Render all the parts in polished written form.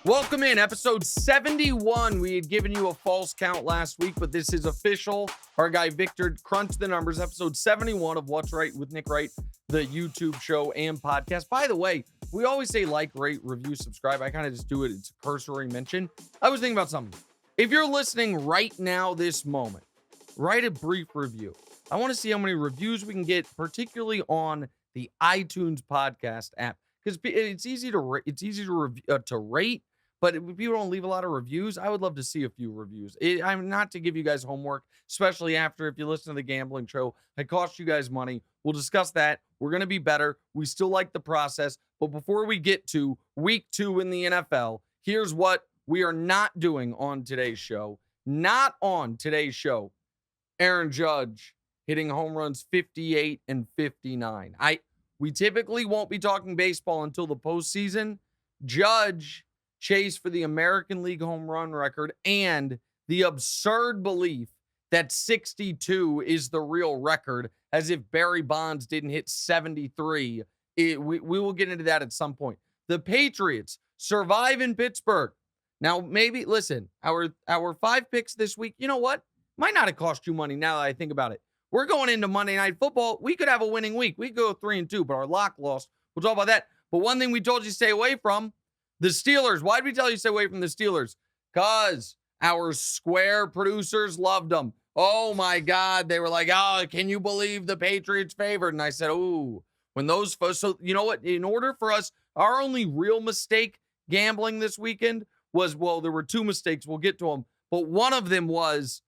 Welcome in, episode 71. We had given you a false count last week, but this is official. Our guy Victor crunched the numbers. Episode 71 of What's Right with Nick Wright, the YouTube show and podcast. By the way, we always say like, rate, review, subscribe. I kind of just do it. It's a cursory mention. I was thinking about something. If you're listening right now, this moment, write a brief review. I want to see how many reviews we can get, particularly on the iTunes podcast app, because it's easy to rate. But if people don't leave a lot of reviews, I would love to see a few reviews. I'm not to give you guys homework, especially after if you listen to the gambling show. It costs you guys money. We'll discuss that. We're going to be better. We still like the process. But before we get to week 2 in the NFL, here's what we are not doing on today's show. Not on today's show. Aaron Judge hitting home runs 58 and 59. We typically won't be talking baseball until the postseason. Judge chase for the American League home run record and the absurd belief that 62 is the real record, as if Barry Bonds didn't hit 73. We will get into that at some point. The Patriots survive in Pittsburgh. Now, maybe, listen, our 5 picks this week, you know what? Might not have cost you money now that I think about it. We're going into Monday Night Football. We could have a winning week. We could go 3-2, but our lock lost. We'll talk about that. But one thing we told you to stay away from, the Steelers. Why did we tell you to stay away from the Steelers? Because our square producers loved them. Oh, my God. They were like, oh, can you believe the Patriots favored? And I said, ooh, when those folks. So, you know what? In order for us, our only real mistake gambling this weekend was, well, there were 2 mistakes. We'll get to them. But one of them was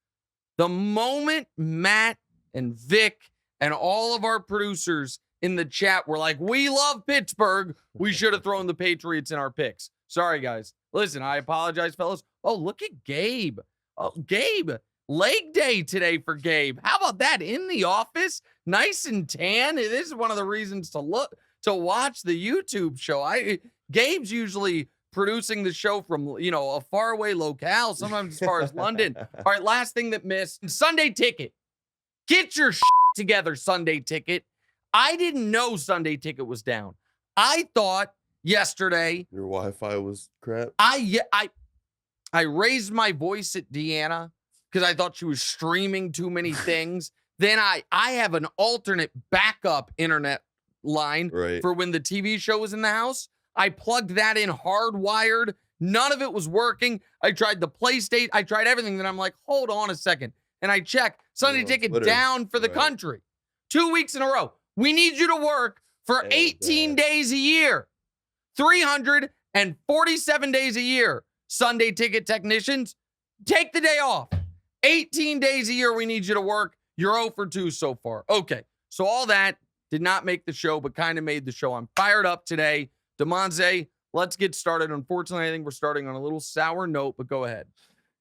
the moment Matt and Vic and all of our producers in the chat were like, we love Pittsburgh, we should have thrown the Patriots in our picks. Sorry, guys. Listen, I apologize, fellas. Oh, look at Gabe. Oh, Gabe. Leg day today for Gabe. How about that? In the office, nice and tan. This is one of the reasons to watch the YouTube show. Gabe's usually producing the show from, a faraway locale, sometimes as far as London. All right, last thing that missed. Sunday Ticket. Get your together, Sunday Ticket. I didn't know Sunday Ticket was down. I thought yesterday your Wi-Fi was crap. I raised my voice at Deanna because I thought she was streaming too many things. Then I have an alternate backup internet line for when the TV show was in the house. I plugged that in hardwired. None of it was working. I tried the PlayStation. I tried everything. Then I'm like, hold on a second. And I check Sunday Ticket Twitter. Down for the country. 2 weeks in a row. We need you to work for 18 days a year. 347 days a year. Sunday Ticket technicians, take the day off. 18 days a year we need you to work. You're 0 for 2 so far. Okay, so all that did not make the show, but kind of made the show. I'm fired up today. DeMonze, let's get started. Unfortunately, I think we're starting on a little sour note, but go ahead.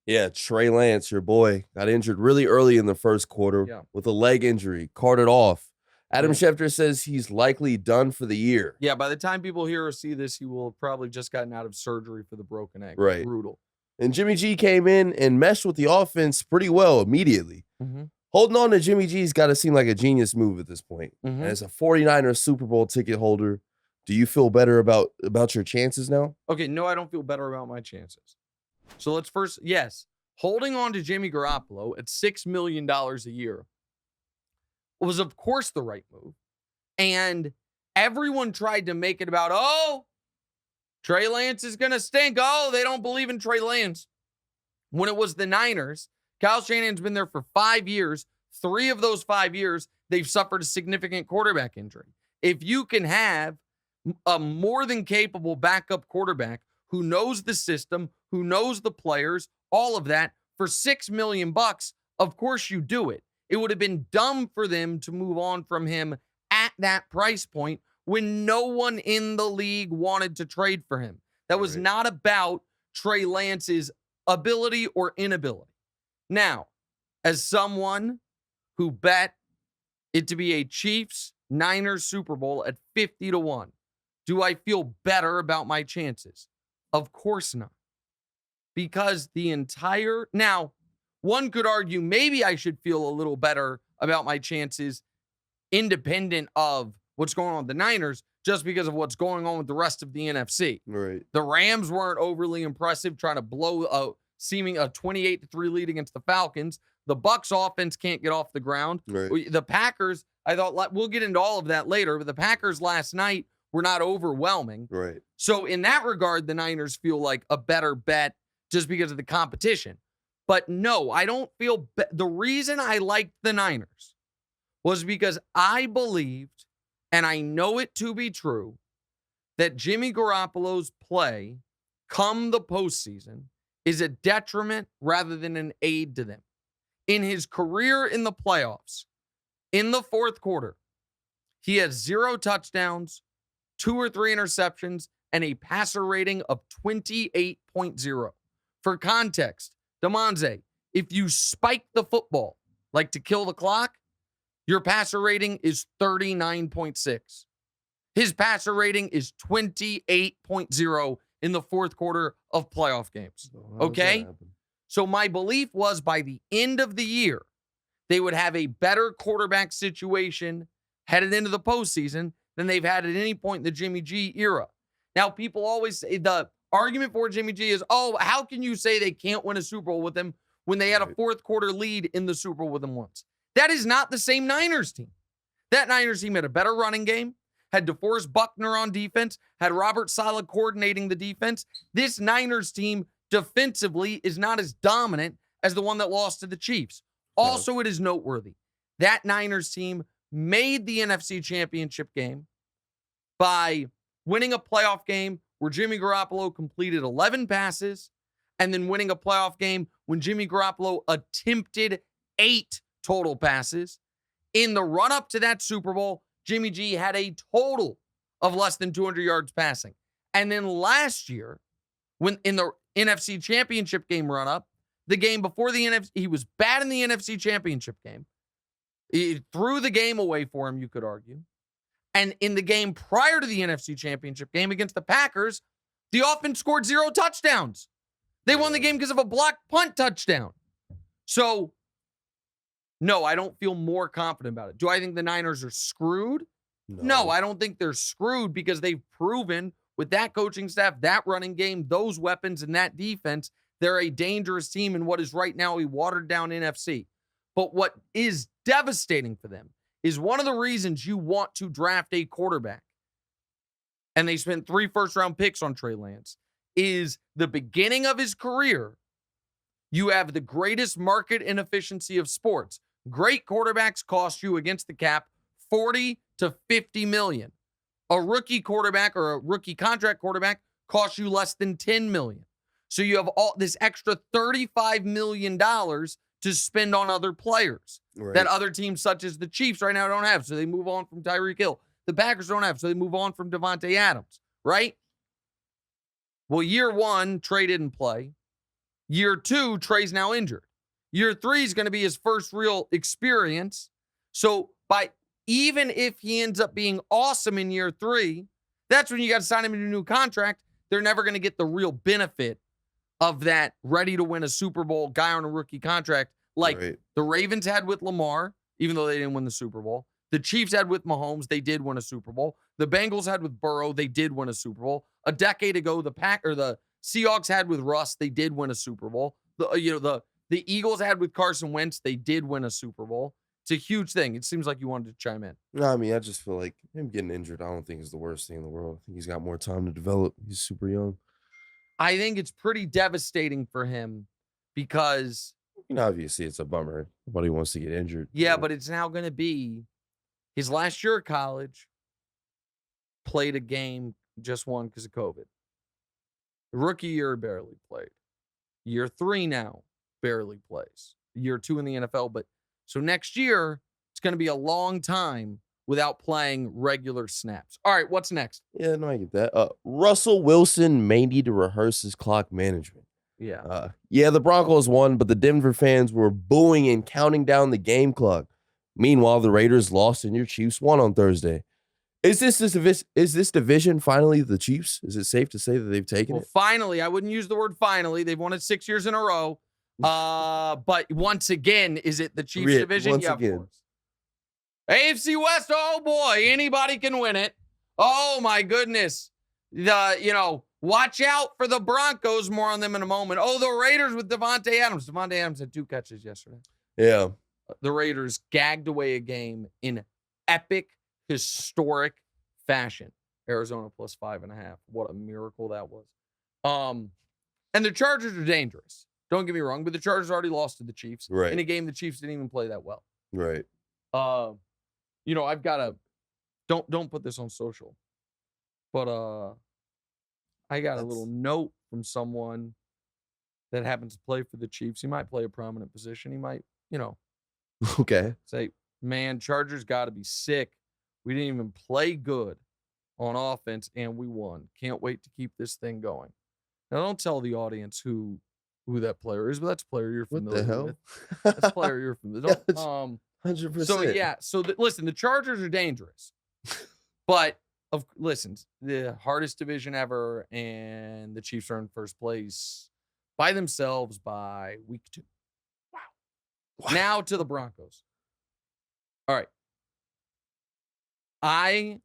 Yeah, Trey Lance, your boy, got injured really early in the first quarter with a leg injury, carted off. Adam Schefter says he's likely done for the year. Yeah, by the time people hear or see this, he will have probably just gotten out of surgery for the broken egg. Right. Brutal. And Jimmy G came in and meshed with the offense pretty well immediately. Mm-hmm. Holding on to Jimmy G's got to seem like a genius move at this point. Mm-hmm. And as a 49ers Super Bowl ticket holder, do you feel better about your chances now? Okay, no, I don't feel better about my chances. So let's first, yes, holding on to Jimmy Garoppolo at $6 million a year was, of course, the right move. And everyone tried to make it about, oh, Trey Lance is going to stink. Oh, they don't believe in Trey Lance. When it was the Niners, Kyle Shanahan's been there for 5 years. 3 of those 5 years, they've suffered a significant quarterback injury. If you can have a more than capable backup quarterback who knows the system, who knows the players, all of that, for $6 million, of course you do it. It would have been dumb for them to move on from him at that price point when no one in the league wanted to trade for him. That was not about Trey Lance's ability or inability. Now, as someone who bet it to be a Chiefs-Niners Super Bowl at 50-1, do I feel better about my chances? Of course not. Because now, one could argue maybe I should feel a little better about my chances independent of what's going on with the Niners, just because of what's going on with the rest of the NFC. Right. The Rams weren't overly impressive, trying to blow a 28-3 lead against the Falcons. The Bucs offense can't get off the ground. Right. The Packers, I thought, we'll get into all of that later, but the Packers last night were not overwhelming. Right. So in that regard, the Niners feel like a better bet just because of the competition. But no, I don't feel the reason I liked the Niners was because I believed, and I know it to be true, that Jimmy Garoppolo's play come the postseason is a detriment rather than an aid to them. In his career in the playoffs, in the fourth quarter, he has 0 touchdowns, 2 or 3 interceptions, and a passer rating of 28.0. For context, Demonze, if you spike the football, like to kill the clock, your passer rating is 39.6. His passer rating is 28.0 in the fourth quarter of playoff games. Okay? So my belief was by the end of the year, they would have a better quarterback situation headed into the postseason than they've had at any point in the Jimmy G era. Now, people always say the argument for Jimmy G is, oh, how can you say they can't win a Super Bowl with him when they had a fourth quarter lead in the Super Bowl with him once? That is not the same Niners team. That Niners team had a better running game, had DeForest Buckner on defense, had Robert Saleh coordinating the defense. This Niners team defensively is not as dominant as the one that lost to the Chiefs. Also, it is noteworthy. That Niners team made the NFC Championship game by winning a playoff game where Jimmy Garoppolo completed 11 passes and then winning a playoff game when Jimmy Garoppolo attempted 8 total passes. In the run-up to that Super Bowl, Jimmy G had a total of less than 200 yards passing. And then last year, when in the NFC Championship game run-up, the game before the NFC, he was bad in the NFC Championship game. He threw the game away for him, you could argue. And in the game prior to the NFC Championship game against the Packers, the offense scored 0 touchdowns. They won the game because of a blocked punt touchdown. So, no, I don't feel more confident about it. Do I think the Niners are screwed? No, I don't think they're screwed because they've proven with that coaching staff, that running game, those weapons, and that defense, they're a dangerous team in what is right now a watered-down NFC. But what is devastating for them is one of the reasons you want to draft a quarterback, and they spent 3 first-round picks on Trey Lance, is the beginning of his career. You have the greatest market inefficiency of sports. Great quarterbacks cost you against the cap $40 to $50 million. A rookie quarterback or a rookie contract quarterback costs you less than $10 million. So you have all this extra $35 million to spend on other players that other teams such as the Chiefs right now don't have. So they move on from Tyreek Hill. The Packers don't have, so they move on from Devontae Adams, right? Well, year 1, Trey didn't play. Year 2, Trey's now injured. Year 3 is going to be his first real experience. So even if he ends up being awesome in year 3, that's when you got to sign him into a new contract. They're never going to get the real benefit of that ready to win a Super Bowl guy on a rookie contract like the Ravens had with Lamar, even though they didn't win the Super Bowl. The Chiefs had with Mahomes, they did win a Super Bowl. The Bengals had with Burrow, they did win a Super Bowl. A decade ago, the Seahawks had with Russ, they did win a Super Bowl. The Eagles had with Carson Wentz, they did win a Super Bowl. It's a huge thing. It seems like you wanted to chime in. No, I mean, I just feel like him getting injured, I don't think is the worst thing in the world. I think he's got more time to develop. He's super young. I think it's pretty devastating for him because... obviously, it's a bummer. Nobody wants to get injured. Yeah, but it's now going to be his last year of college, played a game, just won because of COVID. Rookie year, barely played. Year 3 now, barely plays. Year 2 in the NFL, but so next year, it's going to be a long time without playing regular snaps. All right, what's next? Yeah, no, I get that. Russell Wilson may need to rehearse his clock management. Yeah. The Broncos won, but the Denver fans were booing and counting down the game clock. Meanwhile, the Raiders lost and your Chiefs won on Thursday. Is this division finally the Chiefs? Is it safe to say that they've taken it? Finally, I wouldn't use the word finally. They've won it 6 years in a row. But once again, is it the Chiefs division? Once yeah, again. of course. AFC West, oh boy, anybody can win it. Oh, my goodness. Watch out for the Broncos. More on them in a moment. Oh, the Raiders with Devontae Adams. Devontae Adams had 2 catches yesterday. Yeah. The Raiders gagged away a game in epic, historic fashion. Arizona plus 5.5. What a miracle that was. And the Chargers are dangerous. Don't get me wrong, but the Chargers already lost to the Chiefs in a game the Chiefs didn't even play that well. Right. I've got to don't put this on social, but I got a little note from someone that happens to play for the Chiefs. He might play a prominent position. He might, Okay. say, man, Chargers got to be sick. We didn't even play good on offense, and we won. Can't wait to keep this thing going. Now, don't tell the audience who that player is, but that's a player you're familiar What the hell? with. That's a player you're familiar with. 100%. So listen, the Chargers are dangerous. But, listen, the hardest division ever, and the Chiefs are in first place by themselves by week 2. Wow. Now to the Broncos. All right. I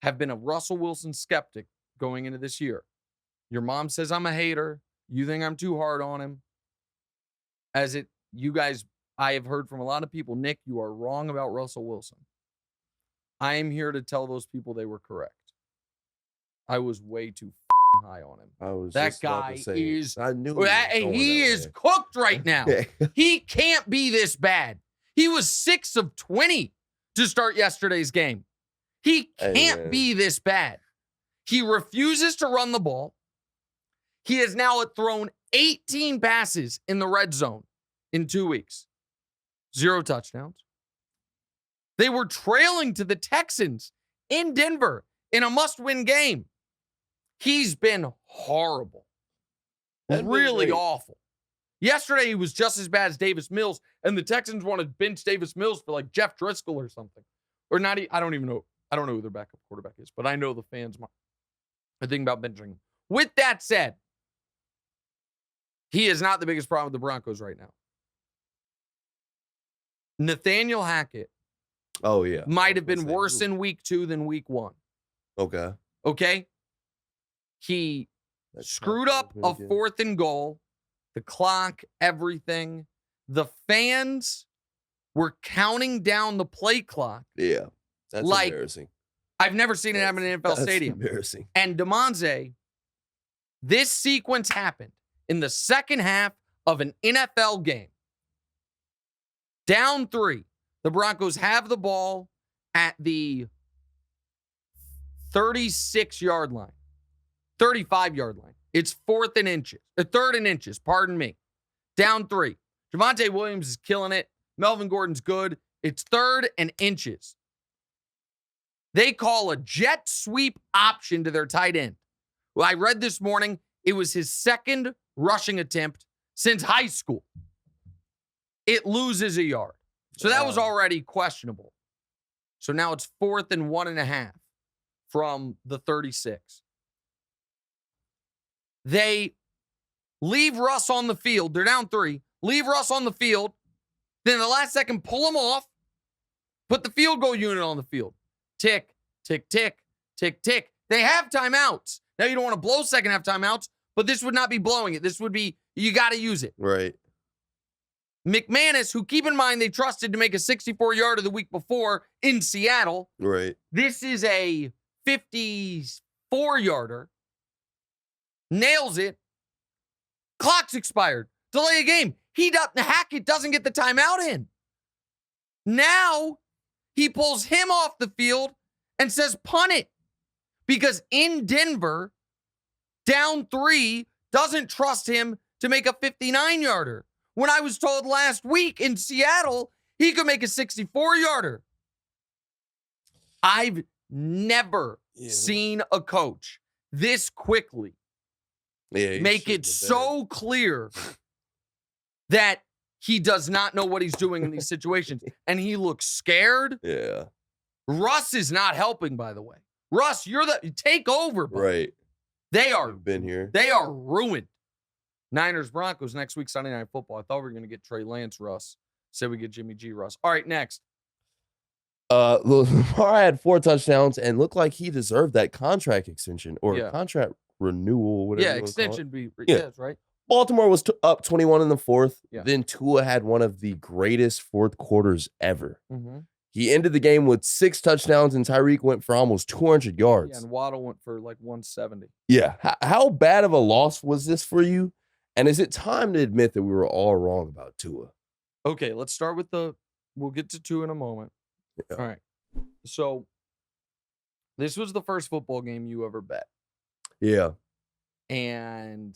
have been a Russell Wilson skeptic going into this year. Your mom says I'm a hater. You think I'm too hard on him. You guys, I have heard from a lot of people, Nick, you are wrong about Russell Wilson. I am here to tell those people they were correct. I was way too high on him. I was that just about guy to say, is. I knew he is cooked right now. He can't be this bad. He was 6 of 20 to start yesterday's game. He can't be this bad. He refuses to run the ball. He has now thrown 18 passes in the red zone in 2 weeks. 0 touchdowns. They were trailing to the Texans in Denver in a must-win game. He's been horrible. Really awful. Yesterday, he was just as bad as Davis Mills, and the Texans want to bench Davis Mills for like Jeff Driscoll or something. Or not, I don't even know. I don't know who their backup quarterback is, but I know the fans are thinking about benching him. With that said, he is not the biggest problem with the Broncos right now. Nathaniel Hackett might have been worse in week 2 than week 1. Okay? He screwed up a 4th and goal, the clock, everything. The fans were counting down the play clock. Yeah, that's embarrassing. I've never seen it happen in an NFL stadium. Embarrassing. And DeMonze, this sequence happened in the second half of an NFL game. Down 3. The Broncos have the ball at the 36-yard line. 35-yard line. It's 3rd and inches, pardon me. Down 3. Javonte Williams is killing it. Melvin Gordon's good. It's 3rd and inches. They call a jet sweep option to their tight end. Well, I read this morning, it was his 2nd rushing attempt since high school. It loses a yard. So that was already questionable. So now it's 4th and 1.5 from the 36. They leave Russ on the field. They're down 3. Leave Russ on the field. Then in the last second, pull him off. Put the field goal unit on the field. Tick, tick, tick, tick, tick. They have timeouts. Now you don't want to blow second half timeouts, but this would not be blowing it. This would be, you got to use it. Right. McManus, who keep in mind they trusted to make a 64-yarder the week before in Seattle. Right. This is a 54-yarder. Nails it. Clock's expired. Delay a game. Hackett doesn't get the timeout in. Now he pulls him off the field and says punt it. Because in Denver, down 3, doesn't trust him to make a 59-yarder. When I was told last week in Seattle, he could make a 64-yarder. I've never seen a coach this quickly make it so clear that he does not know what he's doing in these situations. And he looks scared. Yeah. Russ is not helping, by the way. Russ, take over, buddy. Right. They are been here. They are ruined. Niners, Broncos next week, Sunday Night Football. I thought we were going to get Trey Lance, Russ. Said we get Jimmy G, Russ. All right, next. Lamar had 4 touchdowns and looked like he deserved that contract extension or Yeah. contract renewal, whatever Yeah, you want to call it. extension be Yeah. yes, right? Baltimore was up 21 in the fourth. Yeah. Then Tua had one of the greatest fourth quarters ever. Mm-hmm. He ended the game with 6 touchdowns, and Tyreek went for almost 200 yards. Yeah, and Waddle went for like 170. Yeah. How bad of a loss was this for you? And is it time to admit that we were all wrong about Tua? Okay, let's start with we'll get to Tua in a moment. Yeah. All right. So this was the first football game you ever bet. Yeah. And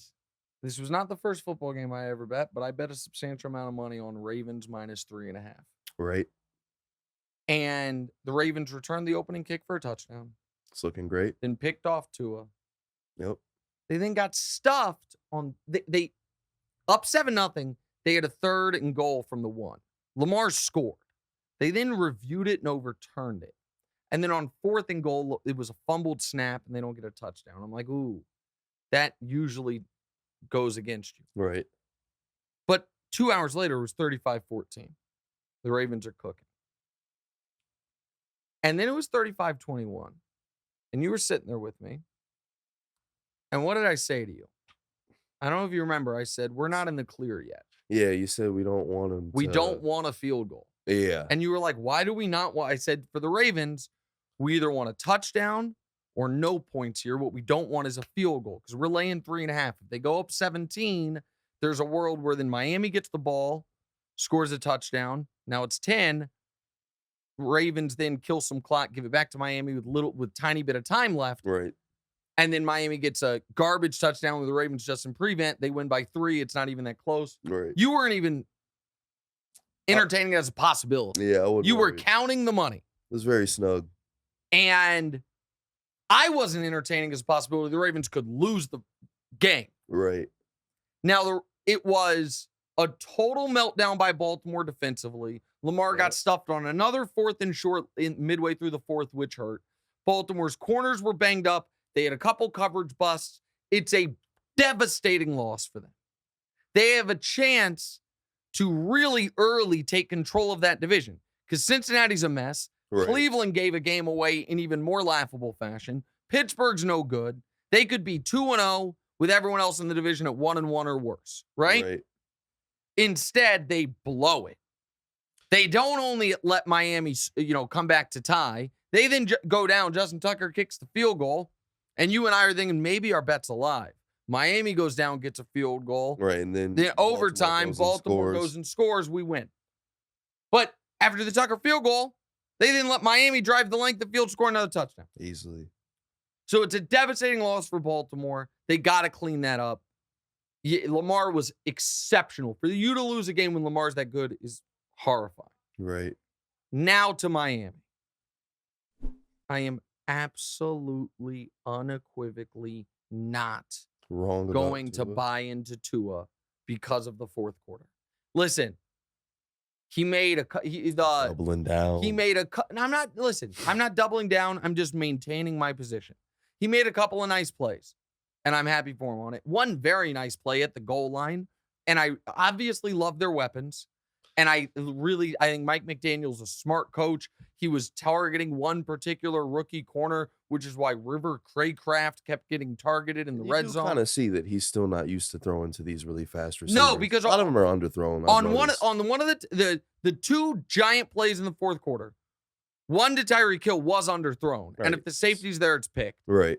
this was not the first football game I ever bet, but I bet a substantial amount of money on Ravens minus 3.5. Right. And the Ravens returned the opening kick for a touchdown. It's looking great. Then picked off Tua. Yep. They then got stuffed on they up 7-0. They had a 3rd and goal from the 1. Lamar scored. They then reviewed it and overturned it. And then on 4th and goal, it was a fumbled snap and they don't get a touchdown. I'm like, ooh, that usually goes against you. Right. But 2 hours later, it was 35-14. The Ravens are cooking. And then it was 35-21. And you were sitting there with me. And what did I say to you? I don't know if you remember. I said, we're not in the clear yet. Yeah, you said we don't want him We don't want a field goal. Yeah. And you were like, why do we not want? I said, for the Ravens, we either want a touchdown or no points here. What we don't want is a field goal because we're laying 3.5. If they go up 17, there's a world where then Miami gets the ball, scores a touchdown. Now it's 10. Ravens then kill some clock, give it back to Miami with tiny bit of time left. Right. And then Miami gets a garbage touchdown with the Ravens just in prevent. They win by 3. It's not even that close. Right. You weren't even entertaining it as a possibility. Yeah, I wouldn't You were worry. counting the money. It was very snug. And I wasn't entertaining as a possibility the Ravens could lose the game. Right. Now, it was a total meltdown by Baltimore defensively. Lamar got stuffed on another 4th and short midway through the 4th, which hurt. Baltimore's corners were banged up. They had a couple coverage busts. It's a devastating loss for them. They have a chance to really early take control of that division because Cincinnati's a mess. Right. Cleveland gave a game away in even more laughable fashion. Pittsburgh's no good. They could be 2-0 with everyone else in the division at 1-1 or worse, right? Instead, they blow it. They don't only let Miami, come back to tie. They then go down. Justin Tucker kicks the field goal, and you and I are thinking maybe our bet's alive. Miami goes down, gets a field goal. Right, and then overtime, Baltimore goes and scores. We win. But after the Tucker field goal, they didn't let Miami drive the length of field, score another touchdown. Easily. So it's a devastating loss for Baltimore. They got to clean that up. Lamar was exceptional. For you to lose a game when Lamar's that good is horrifying. Right. Now to Miami. I am absolutely, unequivocally not going to buy into Tua because of the 4th quarter. Listen, he made doubling down. He made I'm not doubling down. I'm just maintaining my position. He made a couple of nice plays, and I'm happy for him on it. One very nice play at the goal line, and I obviously love their weapons. And I think Mike McDaniel's a smart coach. He was targeting one particular rookie corner, which is why River Craycraft kept getting targeted in the red zone. You kind of see that he's still not used to throwing to these really fast receivers. No, because a lot of them are underthrown. On one of the 2 giant plays in the 4th quarter, one to Tyreek Hill was underthrown. Right. And if the safety's there, it's picked. Right.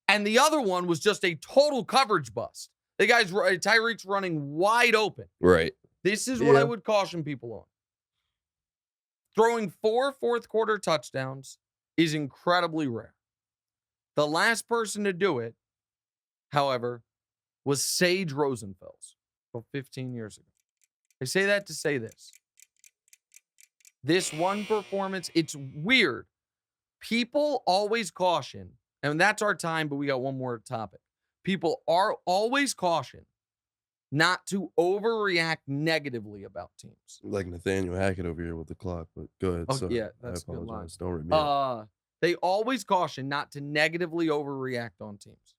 And the other one was just a total coverage bust. Tyreek's running wide open. Right. This is what I would caution people on. Throwing 4 fourth-quarter touchdowns is incredibly rare. The last person to do it, however, was Sage Rosenfels about 15 years ago. I say that to say this. This one performance, it's weird. People always caution, and that's our time, but we got one more topic. People are always cautioned not to overreact negatively about teams. Like Nathaniel Hackett over here with the clock, but go ahead. Oh, yeah, that's a good line. Don't rip me They always caution not to negatively overreact on teams.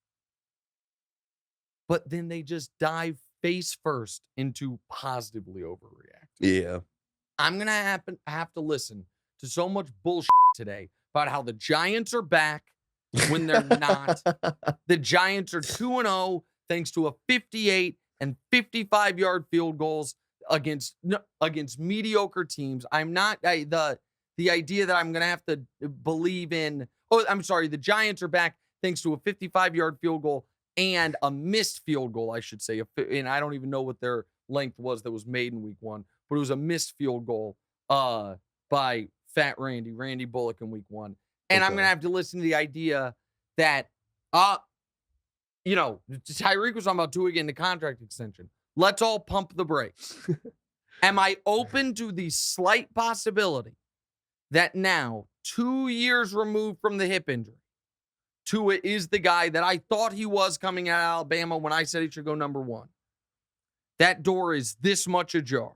But then they just dive face first into positively overreact. Yeah. I'm going to have to listen to so much bullshit today about how the Giants are back when they're not. The Giants are 2-0 thanks to a 58 and 55-yard field goals against mediocre teams. I'm not the idea that I'm going to have to believe in. Oh, I'm sorry. The Giants are back thanks to a 55-yard field goal and a missed field goal, I should say. And I don't even know what their length was that was made in week 1, but it was a missed field goal by Fat Randy Bullock in week 1. And I'm going to have to listen to the idea that, Tyreek was talking about Tua getting the contract extension. Let's all pump the brakes. Am I open to the slight possibility that now, 2 years removed from the hip injury, Tua is the guy that I thought he was coming out of Alabama when I said he should go number 1? That door is this much ajar.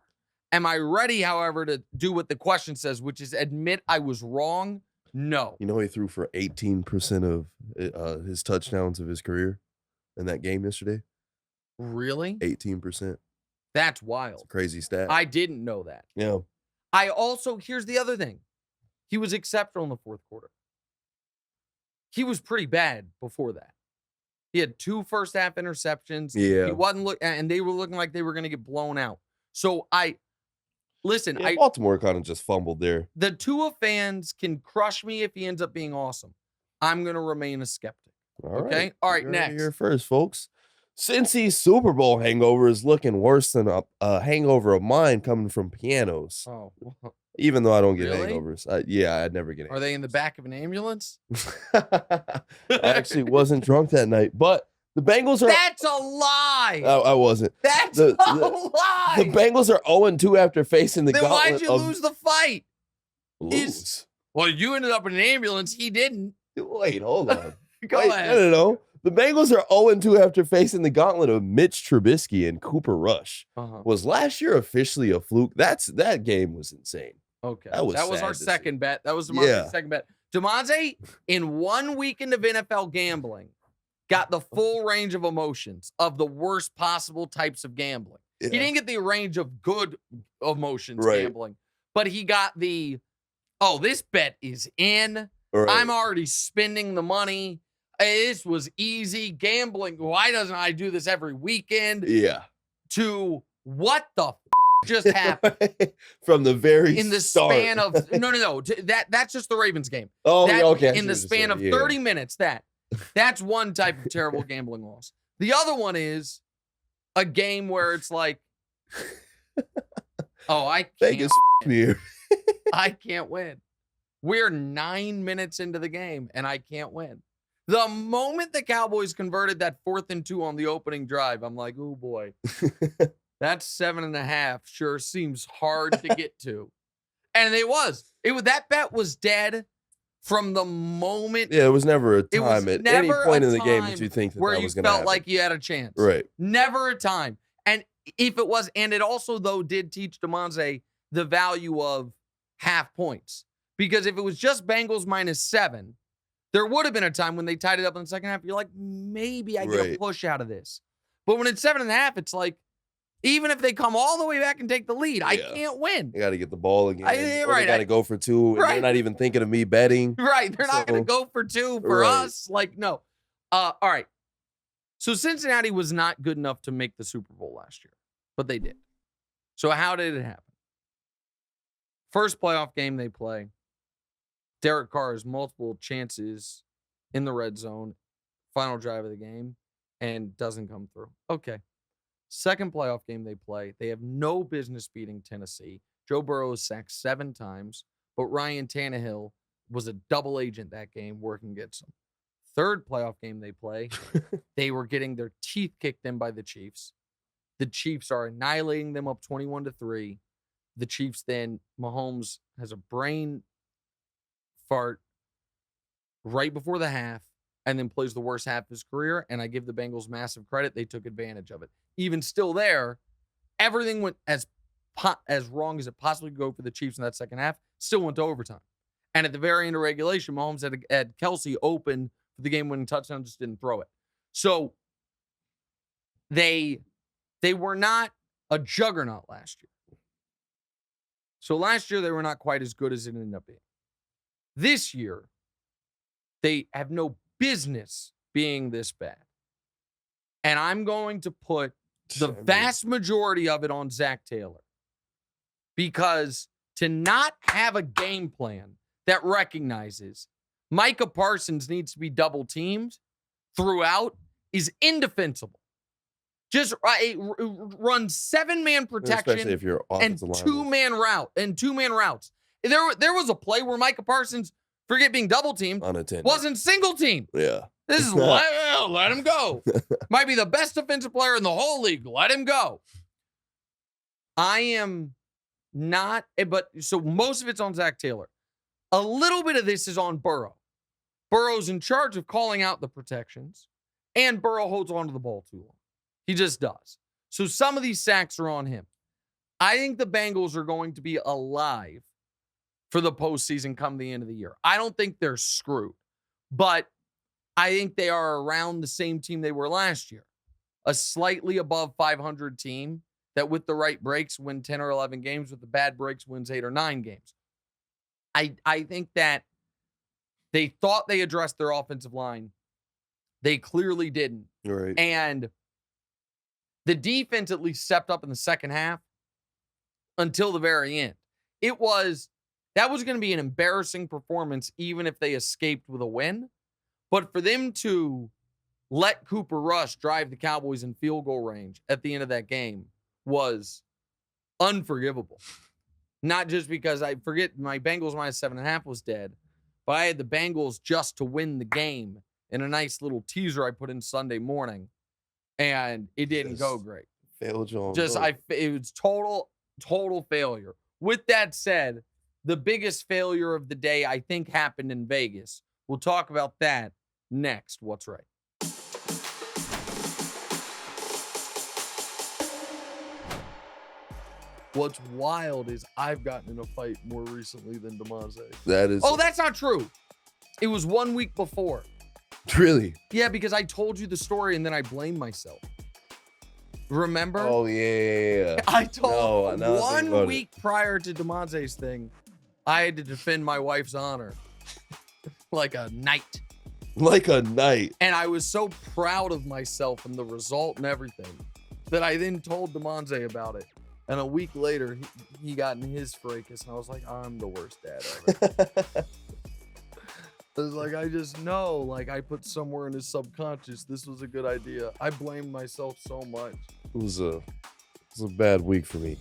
Am I ready, however, to do what the question says, which is admit I was wrong? No. You know, he threw for 18% of his touchdowns of his career in that game yesterday. Really? 18%. That's wild. It's a crazy stat. I didn't know that. Yeah. I also, here's the other thing. He was exceptional in the fourth quarter. He was pretty bad before that. He had 2 first-half interceptions. Yeah. He wasn't and they were looking like they were going to get blown out. So listen, Baltimore kind of just fumbled there. The Tua fans can crush me if he ends up being awesome. I'm going to remain a skeptic. Okay? All right, next. Here first, folks. Cincy's Super Bowl hangover is looking worse than a hangover of mine coming from pianos. Oh. Even though I don't get Really? hangovers. I'd never get hangovers. Are they in the back of an ambulance? I actually wasn't drunk that night, but the Bengals are... That's a lie! I wasn't. That's a lie! The Bengals are 0-2 after facing the then gauntlet why'd you lose the fight? Lose. Well, you ended up in an ambulance. He didn't. Wait, hold on. Go ahead. No. The Bengals are 0-2 after facing the gauntlet of Mitch Trubisky and Cooper Rush. Was last year officially a fluke? That game was insane. Okay. That was our second bet. That was Demonte's second bet. Demonte, in 1 weekend of NFL gambling, got the full range of emotions of the worst possible types of gambling. Yeah. He didn't get the range of good emotions gambling, but he got the, this bet is in. Right. I'm already spending the money. This was easy gambling. Why doesn't I do this every weekend? Yeah. To what the just happened from the very in the start. span of no. That's just the Ravens game. Oh, okay. In the span of 30 minutes, that's one type of terrible gambling loss. The other one is a game where it's like, I can't Vegas win. I can't win. We're 9 minutes into the game and I can't win. The moment the Cowboys converted that 4th and 2 on the opening drive, I'm like, oh boy, that's 7.5. Sure seems hard to get to. And that bet was dead from the moment. Yeah, it was never a time at any point in the game that you think that where that was going to happen. Where you felt like you had a chance. Right. Never a time. And if it was, and it also, though, did teach DeMonte the value of half points. Because if it was just Bengals -7, there would have been a time when they tied it up in the second half. You're like, maybe I get a push out of this. But when it's 7.5, it's like, even if they come all the way back and take the lead, I can't win. You got to get the ball again. They got to go for 2. And they're not even thinking of me betting. Right. They're not going to go for 2 for us. Like, no. All right. So Cincinnati was not good enough to make the Super Bowl last year, but they did. So how did it happen? First playoff game they play. Derek Carr has multiple chances in the red zone, final drive of the game, and doesn't come through. Okay. Second playoff game they play, they have no business beating Tennessee. Joe Burrow is sacked 7 times, but Ryan Tannehill was a double agent that game working against them. Third playoff game they play, they were getting their teeth kicked in by the Chiefs. The Chiefs are annihilating them up 21-3. The Chiefs then, Mahomes has a brain fart right before the half and then plays the worst half of his career. And I give the Bengals massive credit. They took advantage of it. Even still there, everything went as wrong as it possibly could go for the Chiefs in that second half. Still went to overtime. And at the very end of regulation, Mahomes had Kelsey open for the game-winning touchdown, just didn't throw it. So they were not a juggernaut last year. So last year, they were not quite as good as it ended up being. This year, they have no business being this bad. And I'm going to put the vast majority of it on Zach Taylor. Because to not have a game plan that recognizes Micah Parsons needs to be double teamed throughout is indefensible. Just run 7-man protection, especially if you're and two-man routes. There was a play where Micah Parsons, forget being double teamed, wasn't single team. Yeah. This is let him go. Might be the best defensive player in the whole league. Let him go. I am not, but so most of it's on Zach Taylor. A little bit of this is on Burrow. Burrow's in charge of calling out the protections, and Burrow holds on to the ball too long. He just does. So some of these sacks are on him. I think the Bengals are going to be alive for the postseason come the end of the year. I don't think they're screwed, but I think they are around the same team they were last year. A slightly above 500 team that with the right breaks win 10 or 11 games, with the bad breaks wins 8 or 9 games. I think that they thought they addressed their offensive line. They clearly didn't. Right. And the defense at least stepped up in the second half until the very end. That was going to be an embarrassing performance even if they escaped with a win. But for them to let Cooper Rush drive the Cowboys in field goal range at the end of that game was unforgivable. Not just because I forget my Bengals minus 7.5 was dead, but I had the Bengals just to win the game in a nice little teaser I put in Sunday morning, and it didn't go great. Failed you on it was total failure. With that said, the biggest failure of the day I think happened in Vegas. We'll talk about that next. What's right? What's wild is I've gotten in a fight more recently than DeMonze. Oh, that's not true. It was 1 week before. Really? Yeah, because I told you the story and then I blamed myself. Remember? Oh, yeah. I told 1 week prior to DeMonze's thing, I had to defend my wife's honor like a knight. Like a knight. And I was so proud of myself and the result and everything that I then told DeMonze about it. And a week later, he got in his fracas, and I was like, I'm the worst dad ever. I was like, I just know, like, I put somewhere in his subconscious, this was a good idea. I blamed myself so much. It was a bad week for me.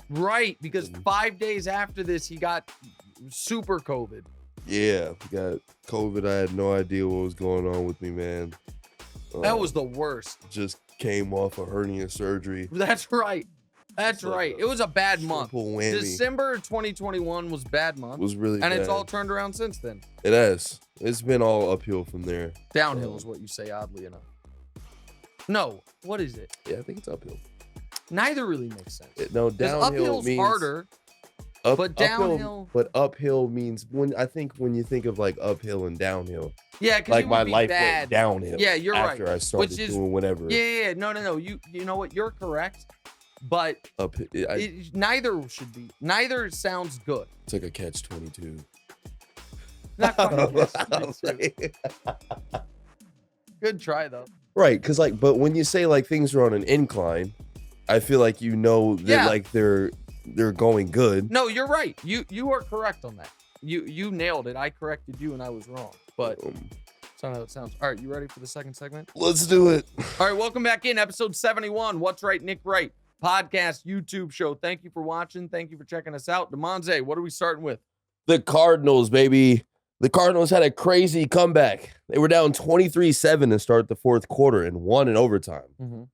Right, because 5 days after this, he got super COVID. Yeah, got COVID. I had no idea what was going on with me, man. That was the worst. Just came off a hernia surgery. That's right. That's right. It was a bad month. Whammy. December 2021 was a bad month. It was really bad. And it's all turned around since then. It has. It's been all uphill from there. Downhill is what you say, oddly enough. No, what is it? Yeah, I think it's uphill. Neither really makes sense. Downhill uphill's means harder. But downhill. Uphill means when you think of like uphill and downhill. Yeah, because like my life went downhill. Yeah, you're right. After I started doing whatever. Yeah. No. You know what? You're correct. But neither should be. Neither sounds good. It's like a catch-22. Not quite a catch-22. Good try though. Right, because but when you say like things are on an incline, I feel like you know that like they're going good. No, you're right. You are correct on that. You nailed it. I corrected you and I was wrong. But that's not how it sounds. All right, you ready for the second segment? Let's do it. All right, welcome back in episode 71. What's right, Nick Wright? Podcast, YouTube show. Thank you for watching. Thank you for checking us out. DeMonze, what are we starting with? The Cardinals, baby. The Cardinals had a crazy comeback. They were down 23-7 to start the fourth quarter and won in overtime. Mm-hmm.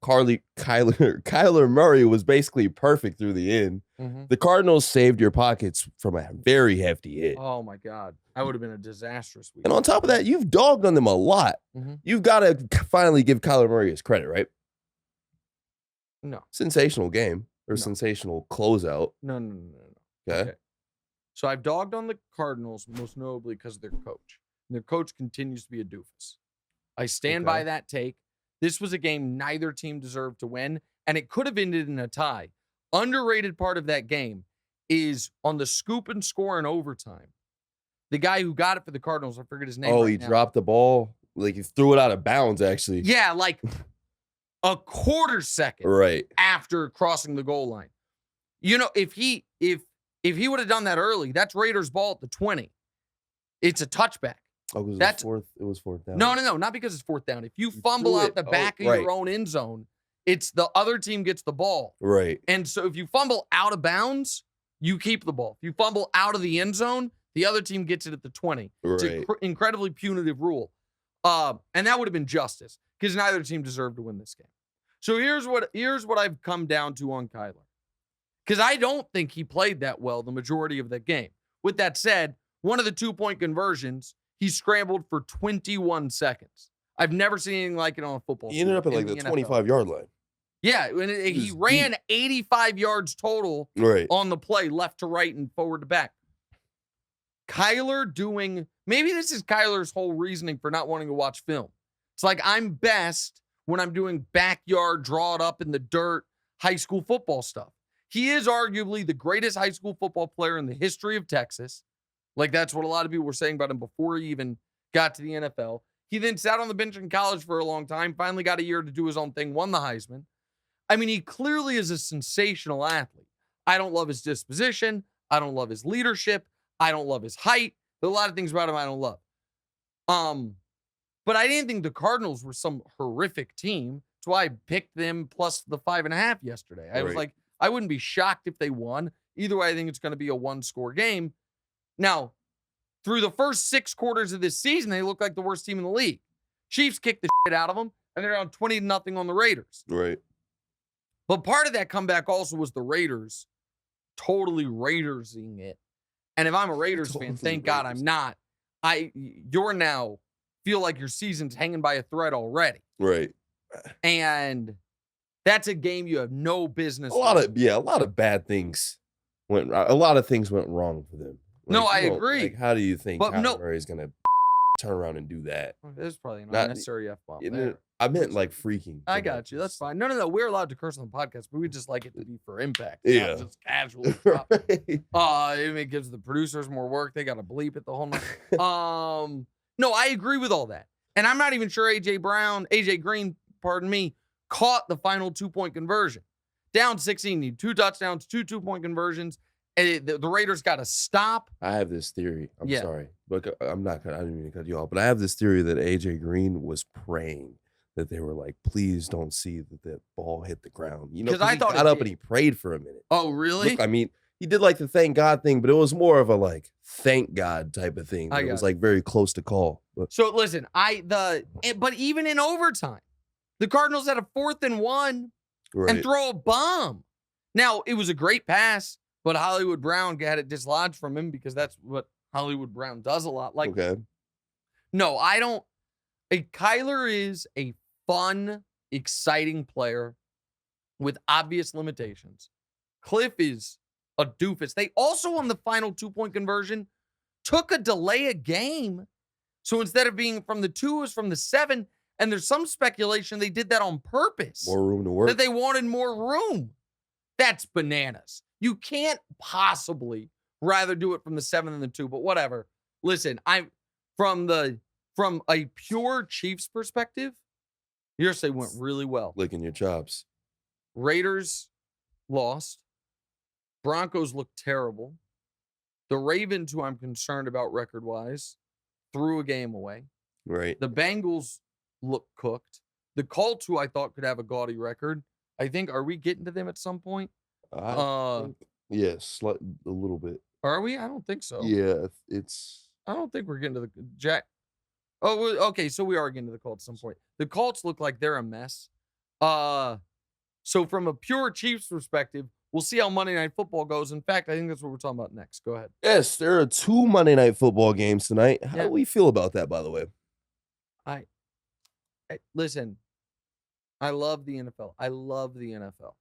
Kyler Murray was basically perfect through the end. Mm-hmm. The Cardinals saved your pockets from a very hefty hit. Oh, my God. That would have been a disastrous week. And on top of that, you've dogged on them a lot. Mm-hmm. You've got to finally give Kyler Murray his credit, right? No. Sensational game or sensational closeout. No. Okay. So I've dogged on the Cardinals, most notably because of their coach. And their coach continues to be a doofus. I stand by that take. This was a game neither team deserved to win, and it could have ended in a tie. Underrated part of that game, is on the scoop and score in overtime. The guy who got it for the Cardinals, I forget his name. Oh, right he now. dropped the ball. Like he threw it out of bounds, actually. Yeah, like a quarter second Right. after crossing the goal line. You know, if he would have done that early, that's Raiders ball at the 20. It's a touchback. Oh, it was fourth down. No, not because it's fourth down. If you fumble out the back of your own end zone, it's the other team gets the ball. Right. And so if you fumble out of bounds, you keep the ball. If you fumble out of the end zone, the other team gets it at the 20. It's an incredibly punitive rule. And that would have been justice because neither team deserved to win this game. So here's what I've come down to on Kyler. Because I don't think he played that well the majority of that game. With that said, one of the 2-point conversions, he scrambled for 21 seconds. I've never seen anything like it on a football field. He ended up at like the 25-yard line. Yeah, and he ran 85 yards total on the play, left to right and forward to back. Kyler maybe this is Kyler's whole reasoning for not wanting to watch film. It's like I'm best when I'm doing backyard, draw it up in the dirt, high school football stuff. He is arguably the greatest high school football player in the history of Texas. Like that's what a lot of people were saying about him before he even got to the NFL. He then sat on the bench in college for a long time, finally got a year to do his own thing, won the Heisman. I mean, he clearly is a sensational athlete. I don't love his disposition. I don't love his leadership. I don't love his height. There's a lot of things about him I don't love. But I didn't think the Cardinals were some horrific team. That's why I picked them plus the 5.5 yesterday. I was like, I wouldn't be shocked if they won. Either way, I think it's going to be a one-score game. Now, through the first 6 quarters of this season, they look like the worst team in the league. Chiefs kicked the shit out of them, and they're down 20-0 on the Raiders. Right. But part of that comeback also was the Raiders totally Raidersing it. And if I'm a Raiders fan, thank God I'm not. You're now feel like your season's hanging by a thread already. Right. And that's a game you have no business. A lot of bad things went. A lot of things went wrong for them. Like, no, I agree. Like, how do you think Kyler Murray's gonna turn around and do that? This is probably an unnecessary F-bomb. I meant like freaking. I got you. That's fine. No. We're allowed to curse on the podcast, but we just like it to be for impact. Yeah. Not just casually. It gives the producers more work. They got to bleep it the whole night. No, I agree with all that. And I'm not even sure AJ Green, caught the final 2-point conversion. Down 16, need 2 touchdowns, 2 2-point conversions. And the Raiders got to stop. I have this theory. I'm sorry, but I didn't mean to cut you off, but I have this theory that AJ Green was praying that they were like, please don't see that ball hit the ground. You know, because I thought he got up and he prayed for a minute. Oh, really? Look, I mean, he did like the thank God thing, but it was more of a like thank God type of thing. It was like very close to call. So listen, but even in overtime, the Cardinals had a 4th and 1 and throw a bomb. Now it was a great pass, but Hollywood Brown had it dislodged from him because that's what Hollywood Brown does a lot. Like, no, I don't. Kyler is a fun, exciting player with obvious limitations. Cliff is a doofus. They also, on the final 2-point conversion, took a delay of game. So instead of being from the 2, it was from the 7. And there's some speculation they did that on purpose. More room to work. That they wanted more room. That's bananas. You can't possibly rather do it from the 7 than the 2, but whatever. Listen, from a pure Chiefs perspective, hearsay went really well. Licking your chops. Raiders lost. Broncos looked terrible. The Ravens, who I'm concerned about record-wise, threw a game away. Right. The Bengals looked cooked. The Colts, who I thought could have a gaudy record, I think, are we getting to them at some point? Yes, a little bit. Are we? I don't think so. Yeah, I don't think we're getting to the Jack. Oh, okay, so we are getting to the Colts at some point. The Colts look like they're a mess. So from a pure Chiefs perspective, we'll see how Monday Night Football goes. In fact, I think that's what we're talking about next. Go ahead. Yes, there are 2 Monday Night Football games tonight. How do we feel about that, by the way? Listen, I love the NFL. I love the NFL.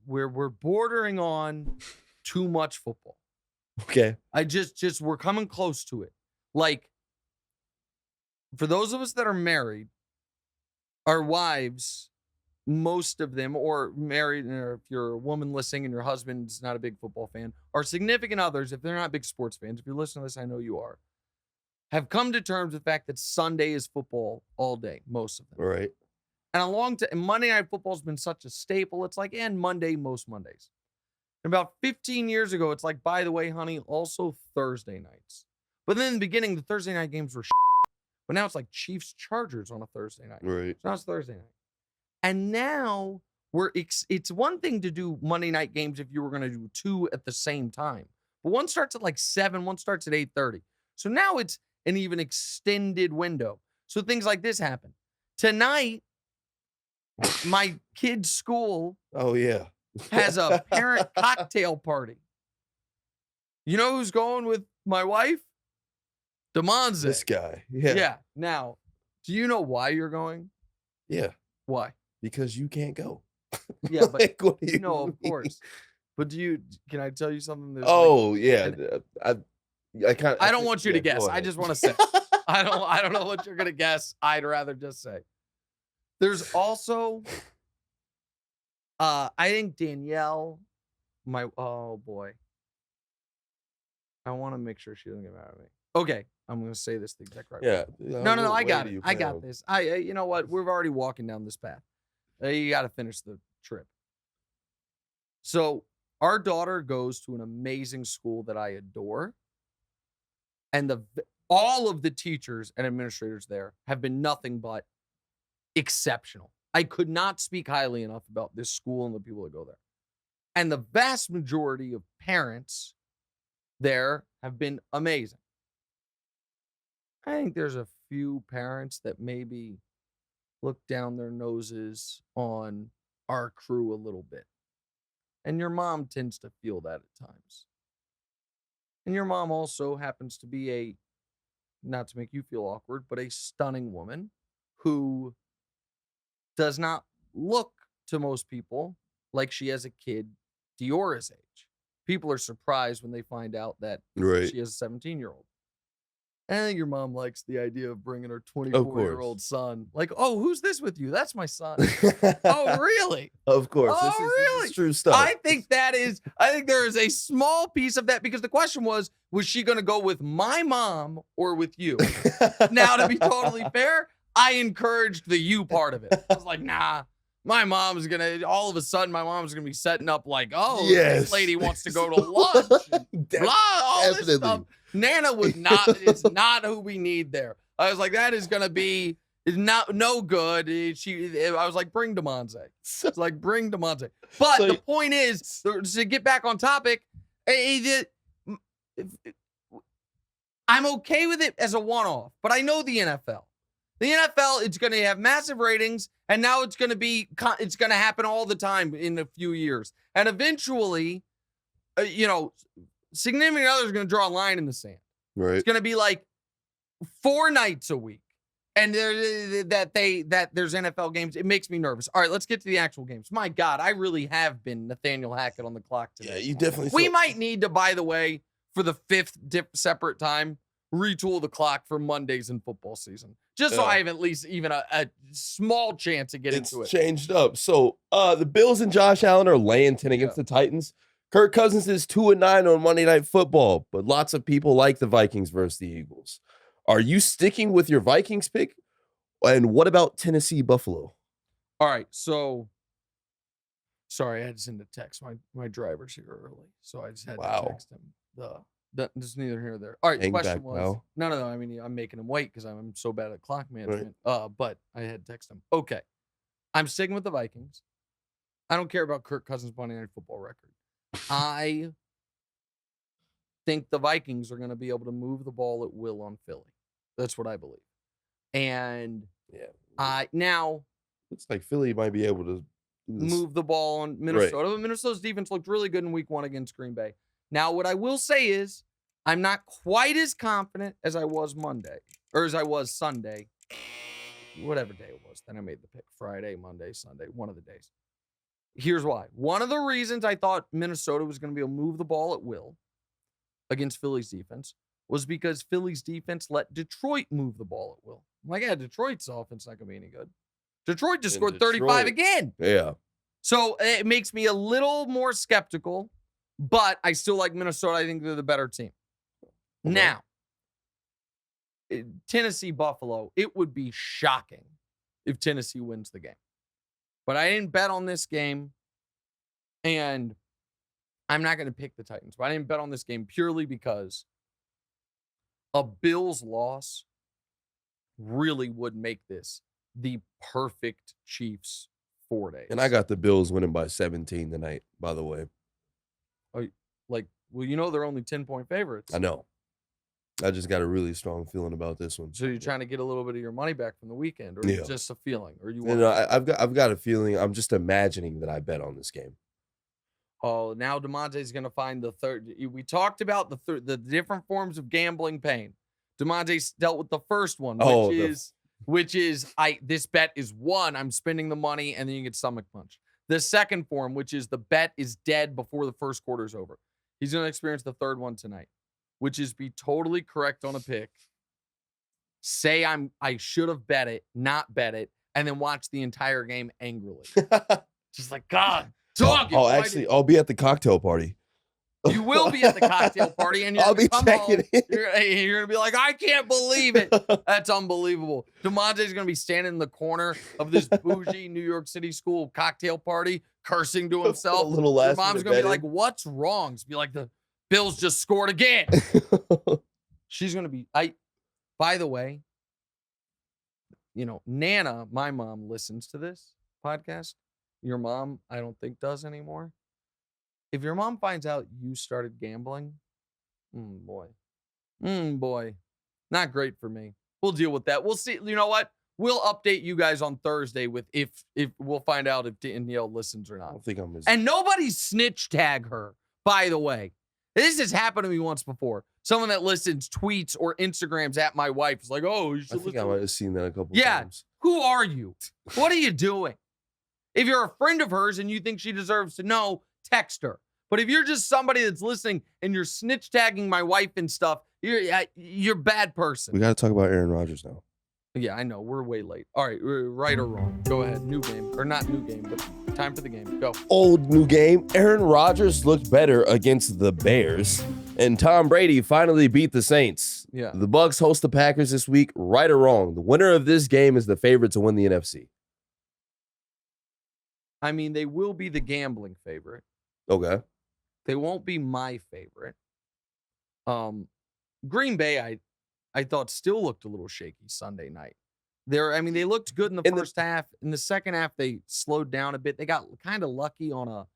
We're bordering on too much football. Okay. We're coming close to it. Like, for those of us that are married, our wives most of them, or married, or if you're a woman listening and your husband's not a big football fan, or significant others, if they're not big sports fans, if you're listening to this, I know you are, have come to terms with the fact that Sunday is football all day, most of them. Right. And a long time, Monday Night Football has been such a staple. It's like, and Monday, most Mondays. And about 15 years ago, it's like, by the way, honey, also Thursday nights. But then in the beginning, the Thursday night games were but now it's like Chiefs Chargers on a Thursday night. Right. So now it's Thursday night. And now it's one thing to do Monday night games if you were going to do two at the same time. But one starts at like 7, one starts at 8:30. So now it's an even extended window. So things like this happen. Tonight, my kid's school has a parent cocktail party. You know who's going with my wife? DeMonze. This guy. Yeah. Yeah. Now, do you know why you're going? Yeah. Why? Because you can't go. Yeah, but Like, what do you no, of mean? course. But can I tell you something? Yeah. I don't want you to guess. Go I ahead. just want to say. I don't know what you're gonna guess. I'd rather just say. There's also I think Danielle, oh boy. I want to make sure she doesn't get mad at me. Okay, I'm gonna say this the exact right way. Yeah. No, I got it. I got this. You know what? We're already walking down this path. You got to finish the trip. So our daughter goes to an amazing school that I adore, and all of the teachers and administrators there have been nothing but exceptional. I could not speak highly enough about this school and the people that go there. And the vast majority of parents there have been amazing. I think there's a few parents that maybe look down their noses on our crew a little bit. And your mom tends to feel that at times. And your mom also happens to be not to make you feel awkward, but a stunning woman who does not look to most people like she has a kid Diora's age. People are surprised when they find out that she has a 17-year-old. And I think your mom likes the idea of bringing her 24-year-old son. Like, oh, who's this with you? That's my son. Oh, really? Of course. Oh, This is true stuff. I think there is a small piece of that, because the question was she going to go with my mom or with you? Now, to be totally fair, I encouraged the you part of it. I was like, nah, my mom's going to, all of a sudden, my mom's going to be setting up like, this lady wants to go to lunch. And blah, all this stuff. Nana it's not who we need there. I was like, that is going to be no good. I was like, bring DeMonze. It's like, bring DeMonze. But the point is, to get back on topic, I'm okay with it as a one-off, but I know the NFL. The NFL, it's going to have massive ratings, and now it's going to happen all the time in a few years. And eventually, significant others are going to draw a line in the sand. Right. It's going to be like 4 nights a week, and there's NFL games. It makes me nervous. All right, let's get to the actual games. My God, I really have been Nathaniel Hackett on the clock today. Yeah, you definitely. We might need to, by the way, for the 5th separate time, retool the clock for Mondays in football season, just so I have at least even a small chance to get into it. It's changed up. So the Bills and Josh Allen are laying 10 against the Titans. Kirk Cousins is 2-9 on Monday Night Football, but lots of people like the Vikings versus the Eagles. Are you sticking with your Vikings pick? And what about Tennessee Buffalo? All right, so sorry, I had to send a text. My driver's here early, so I just had to text him. This is neither here nor there. All right, the question was no. I mean, I'm making him wait because I'm so bad at clock management. Right. But I had to text him. Okay, I'm sticking with the Vikings. I don't care about Kirk Cousins' Monday Night Football record. I think the Vikings are going to be able to move the ball at will on Philly. That's what I believe. And now looks like Philly might be able to move the ball on Minnesota. But Minnesota's defense looked really good in week 1 against Green Bay. Now, what I will say is I'm not quite as confident as I was Monday, or as I was Sunday, whatever day it was. Then I made the pick Friday, Monday, Sunday, one of the days. Here's why. One of the reasons I thought Minnesota was going to be able to move the ball at will against Philly's defense was because Philly's defense let Detroit move the ball at will. I'm like, Detroit's offense not going to be any good. Detroit just In scored 35 Detroit. again. Yeah. So it makes me a little more skeptical, but I still like Minnesota. I think they're the better team. Okay. Now, Tennessee, Buffalo, it would be shocking if Tennessee wins the game. But I didn't bet on this game, and I'm not going to pick the Titans. But I didn't bet on this game purely because a Bills loss really would make this the perfect Chiefs 4 days. And I got the Bills winning by 17 tonight, by the way. Well, you know they're only 10-point favorites. I know. I just got a really strong feeling about this one. So you're trying to get a little bit of your money back from the weekend, or Yeah. just a feeling, or you And want? I've got a feeling. I'm just imagining that I bet on this game. Oh, now DeMonte's going to find the third. We talked about the different forms of gambling pain. DeMonte's dealt with the first one, which is this bet is won. I'm spending the money, and then you get stomach punched. The second form, which is the bet is dead before the first quarter is over. He's going to experience the third one tonight, which is be totally correct on a pick. Say I should have bet it, not bet it, and then watch the entire game angrily. Just like, God, dog. I'll be at the cocktail party. You will be at the cocktail party, and I'll be checking it. You're gonna be like, I can't believe it. That's unbelievable. DeMonte's gonna be standing in the corner of this bougie New York City school cocktail party, cursing to himself. A little Your last mom's gonna be like, "What's wrong?" She's be like, "The Bills just scored again." She's gonna be. By the way, Nana, my mom, listens to this podcast. Your mom, I don't think does anymore. If your mom finds out you started gambling, boy, not great for me. We'll deal with that. We'll see. You know what? We'll update you guys on Thursday with if we'll find out if Danielle listens or not. I don't think I'm And nobody snitch tag her, by the way. This has happened to me once before. Someone that listens, tweets, or Instagrams at my wife is like, "Oh, you should listen." I think I might have seen that a couple Yeah. times. Who are you? What are you doing? If you're a friend of hers and you think she deserves to know, text her. But if you're just somebody that's listening and you're snitch tagging my wife and stuff, you're a bad person. We got to talk about Aaron Rodgers now. Yeah, I know. We're way late. All right, right or wrong. Go ahead. New game. Or not new game, but time for the game. Go. Old new game. Aaron Rodgers looked better against the Bears, and Tom Brady finally beat the Saints. Yeah. The Bucs host the Packers this week. Right or wrong, the winner of this game is the favorite to win the NFC. I mean, they will be the gambling favorite. Okay. They won't be my favorite. Green Bay, I thought still looked a little shaky Sunday night. They looked good in the first half. In the second half, they slowed down a bit. They got kind of lucky on a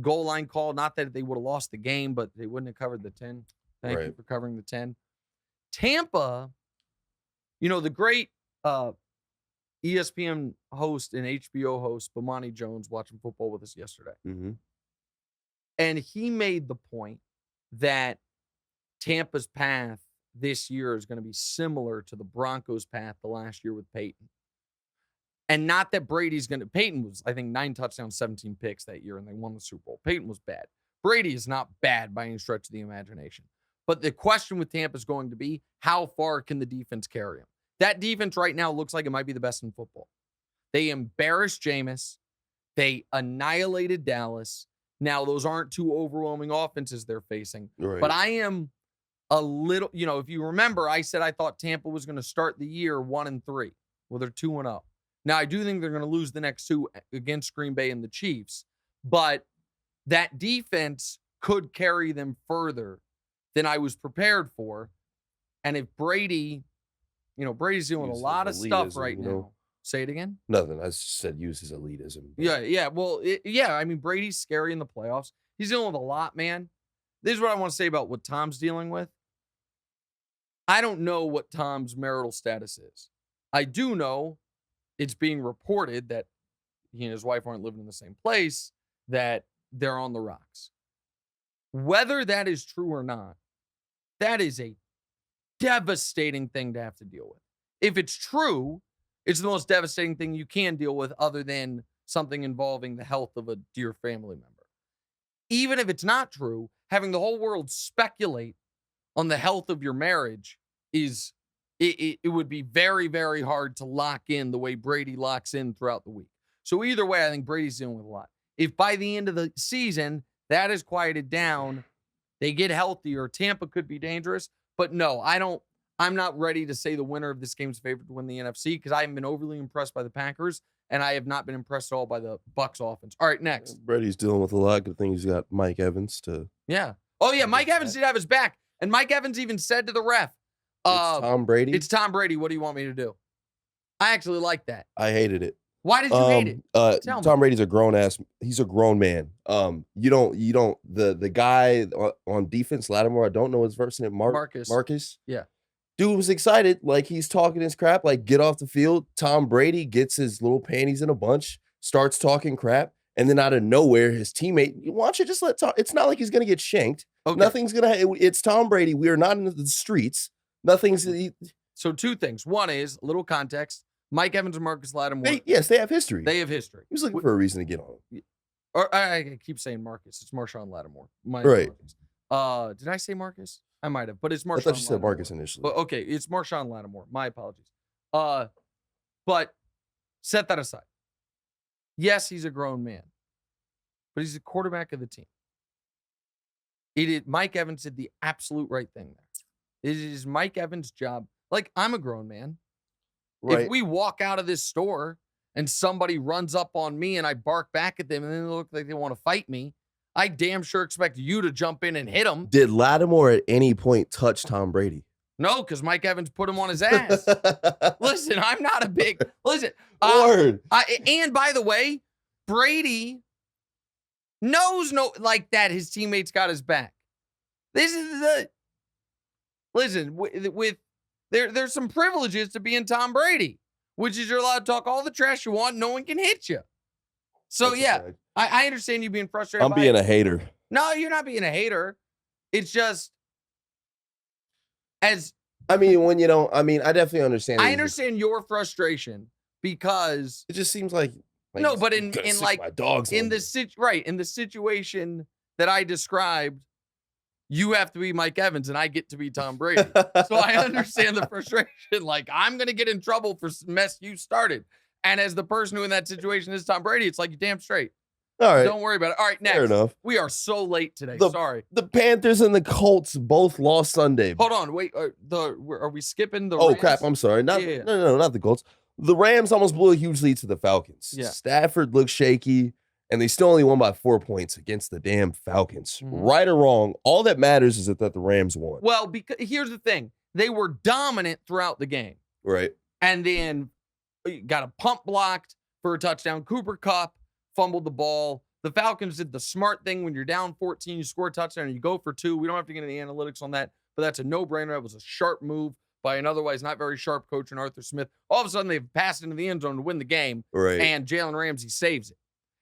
goal line call. Not that they would have lost the game, but they wouldn't have covered the 10. Thank you for covering the 10. Tampa, the great ESPN host and HBO host, Bomani Jones, watching football with us yesterday. Mm-hmm. And he made the point that Tampa's path this year is going to be similar to the Broncos' path the last year with Peyton. And not that Peyton was, I think, 9 touchdowns, 17 picks that year, and they won the Super Bowl. Peyton was bad. Brady is not bad by any stretch of the imagination. But the question with Tampa is going to be, how far can the defense carry him? That defense right now looks like it might be the best in football. They embarrassed Jameis. They annihilated Dallas. Now, those aren't two overwhelming offenses they're facing. Right. But I am a little, if you remember, I said I thought Tampa was going to start the year 1-3. Well, they're 2-0. Now, I do think they're going to lose the next two against Green Bay and the Chiefs. But that defense could carry them further than I was prepared for. And if Brady, Brady's doing a lot of stuff right now. Say it again? Nothing. I just said use his elitism. Yeah. Well, Brady's scary in the playoffs. He's dealing with a lot, man. This is what I want to say about what Tom's dealing with. I don't know what Tom's marital status is. I do know it's being reported that he and his wife aren't living in the same place, that they're on the rocks. Whether that is true or not, that is a devastating thing to have to deal with. If it's true, it's the most devastating thing you can deal with other than something involving the health of a dear family member. Even if it's not true, having the whole world speculate on the health of your marriage is it would be very, very hard to lock in the way Brady locks in throughout the week. So either way, I think Brady's dealing with a lot. If by the end of the season, that is quieted down, they get healthier, Tampa could be dangerous. But no, I'm not ready to say the winner of this game is favored to win the NFC because I haven't been overly impressed by the Packers, and I have not been impressed at all by the Bucs offense. All right, next. Brady's dealing with a lot. Good thing he's got Mike Evans to. Yeah. Oh, yeah, Mike Evans did have his back. And Mike Evans even said to the ref, It's Tom Brady. It's Tom Brady. What do you want me to do? I actually like that. I hated it. Why did you hate it? Tom Brady's a he's a grown man. The guy on defense, Lattimore, I don't know his first name. Marcus. Yeah. Dude was excited. Like, he's talking his crap, like, get off the field. Tom Brady gets his little panties in a bunch, starts talking crap, and then out of nowhere, his teammate, why don't you just let Tom, it's not like he's going to get shanked. Okay. Nothing's going to, it's Tom Brady. We are not in the streets. So two things. One is, a little context, Mike Evans and Marcus Lattimore. Yes, they have history. They have history. He was looking for a reason to get on him. Or I keep saying Marcus. It's Marshawn Lattimore. Right. Did I say Marcus? I might have, but it's Marshawn. I thought you said Marcus initially. But okay, it's Marshawn Lattimore. My apologies. But set that aside. Yes, he's a grown man, but he's the quarterback of the team. Mike Evans did the absolute right thing there. It is Mike Evans' job. Like, I'm a grown man. Right. If we walk out of this store and somebody runs up on me and I bark back at them and then they look like they want to fight me, I damn sure expect you to jump in and hit him. Did Lattimore at any point touch Tom Brady? No, because Mike Evans put him on his ass. Listen, I'm not a big... Listen. Word. And by the way, Brady knows that his teammates got his back. This is the... Listen, there's some privileges to being Tom Brady, which is you're allowed to talk all the trash you want. No one can hit you. So, that's yeah, I understand you being frustrated. I'm being a hater. No, you're not being a hater. It's just I definitely understand. I understand your frustration because it just seems like no, but in like my dogs in the situation that I described, you have to be Mike Evans and I get to be Tom Brady. So I understand the frustration. Like, I'm going to get in trouble for mess you started. And as the person who in that situation is Tom Brady, it's like, you're damn straight. All right. Don't worry about it. All right, next. Fair enough. We are so late today. Sorry. The Panthers and the Colts both lost Sunday. Hold on. Wait. Are we skipping the Rams? Oh, crap. I'm sorry. No, not the Colts. The Rams almost blew a huge lead to the Falcons. Yeah. Stafford looked shaky, and they still only won by 4 points against the damn Falcons. Mm-hmm. Right or wrong, all that matters is that the Rams won. Well, because here's the thing. They were dominant throughout the game. Right. And then got a pump blocked for a touchdown. Cooper Kupp fumbled the ball. The Falcons did the smart thing. When you're down 14, you score a touchdown and you go for 2. We don't have to get into the analytics on that, but that's a no-brainer. That was a sharp move by an otherwise not very sharp coach in Arthur Smith. All of a sudden, they've passed into the end zone to win the game, right? And Jalen Ramsey saves it.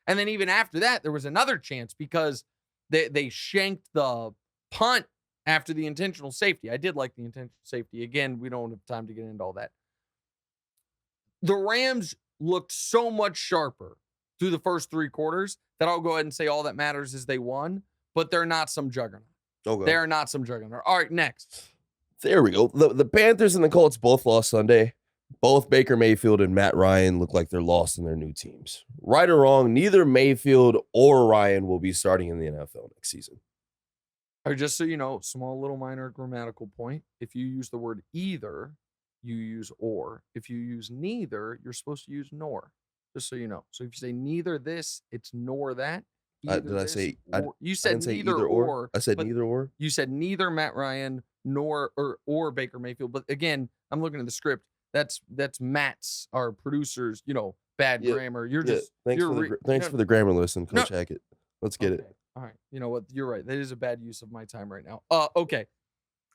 And then even after that, there was another chance because they shanked the punt after the intentional safety. I did like the intentional safety. Again, we don't have time to get into all that. The Rams looked so much sharper through the first 3 quarters that I'll go ahead and say all that matters is they won, but they're not some juggernaut. Okay. They're not some juggernaut. All right, next. There we go. The Panthers and the Colts both lost Sunday. Both Baker Mayfield and Matt Ryan look like they're lost in their new teams. Right or wrong, neither Mayfield or Ryan will be starting in the NFL next season. Or just so you know, small little minor grammatical point. If you use the word either, you use or. If you use neither, you're supposed to use nor. Just so you know. So if you say neither this, it's nor that. Did I say? You said neither or. I said neither or. You said neither Matt Ryan nor or Baker Mayfield. But again, I'm looking at the script. That's Matt's, our producers. Bad grammar. You're just thanks for the grammar lesson, Coach Hackett. Let's get it. All right. You know what? You're right. That is a bad use of my time right now. Okay.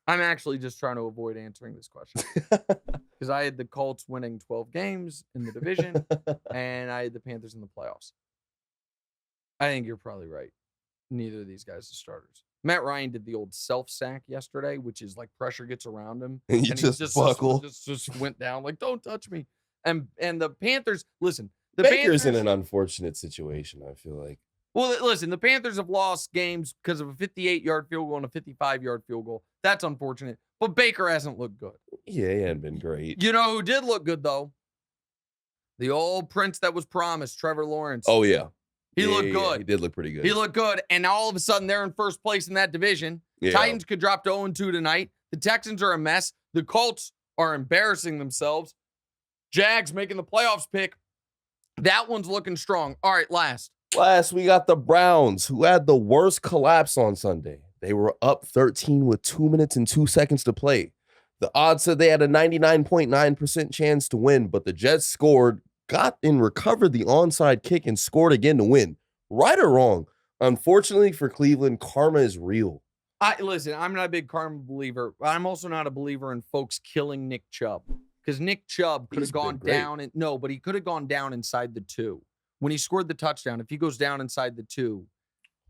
I'm actually just trying to avoid answering this question because I had the Colts winning 12 games in the division and I had the Panthers in the playoffs. I think you're probably right. Neither of these guys are starters. Matt Ryan did the old self-sack yesterday, which is like pressure gets around him. And he just buckle. Just went down like, don't touch me. And the Panthers, listen. Baker's in an unfortunate situation, I feel like. Well, listen, the Panthers have lost games because of a 58-yard field goal and a 55-yard field goal. That's unfortunate. But Baker hasn't looked good. Yeah, he hadn't been great. You know who did look good, though? The old prince that was promised, Trevor Lawrence. Oh, yeah. He looked good. Yeah, he did look pretty good. He looked good. And all of a sudden, they're in first place in that division. Yeah. Titans could drop to 0-2 tonight. The Texans are a mess. The Colts are embarrassing themselves. Jags making the playoffs pick. That one's looking strong. All right, last, we got the Browns, who had the worst collapse on Sunday. They were up 13 with 2 minutes and 2 seconds to play. The odds said they had a 99.9% chance to win, but the Jets scored, got and recovered the onside kick, and scored again to win. Right or wrong? Unfortunately for Cleveland, karma is real. Listen, I'm not a big karma believer. I'm also not a believer in folks killing Nick Chubb. Because Nick Chubb could have gone down. But he could have gone down inside the 2. When he scored the touchdown, if he goes down inside the 2,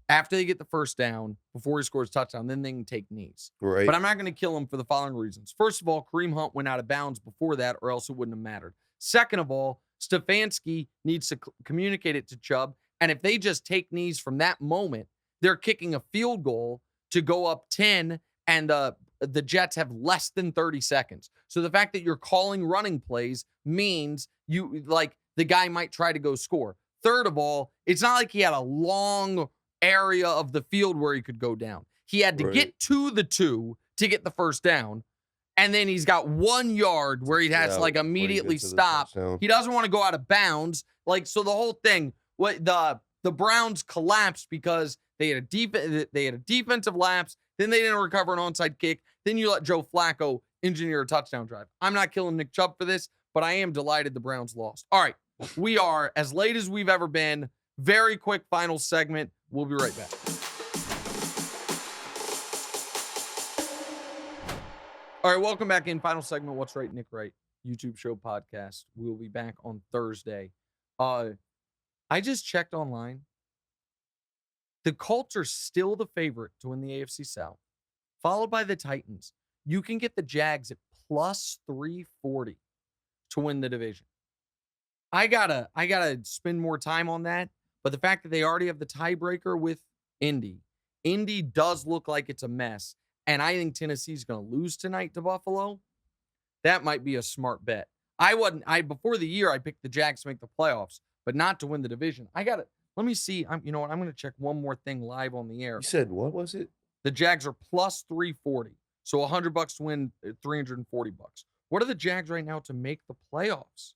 after they get the first down, before he scores touchdown, then they can take knees. Right. But I'm not going to kill him for the following reasons. First of all, Kareem Hunt went out of bounds before that, or else it wouldn't have mattered. Second of all, Stefanski needs to communicate it to Chubb. And if they just take knees from that moment, they're kicking a field goal to go up 10, and the Jets have less than 30 seconds. So the fact that you're calling running plays means the guy might try to go score. Third of all, it's not like he had a long area of the field where he could go down. He had to get to the 2 to get the first down. And then he's got 1 yard where he has to immediately stop. He doesn't want to go out of bounds. So the whole thing, the Browns collapsed because they had a defensive lapse. Then they didn't recover an onside kick. Then you let Joe Flacco engineer a touchdown drive. I'm not killing Nick Chubb for this, but I am delighted the Browns lost. All right, we are as late as we've ever been. Very quick final segment. We'll be right back. All right, welcome back in. Final segment, What's Right, Nick Wright, YouTube show podcast. We will be back on Thursday. I just checked online. The Colts are still the favorite to win the AFC South, followed by the Titans. You can get the Jags at plus 340 to win the division. I gotta spend more time on that, but the fact that they already have the tiebreaker with Indy does look like it's a mess, and I think Tennessee's going to lose tonight to Buffalo. That might be a smart bet. Before the year I picked the Jags to make the playoffs, but not to win the division. Let me see. You know what? I'm going to check one more thing live on the air. You said, what was it? The Jags are plus 340. So $100 to win, $340. What are the Jags right now to make the playoffs?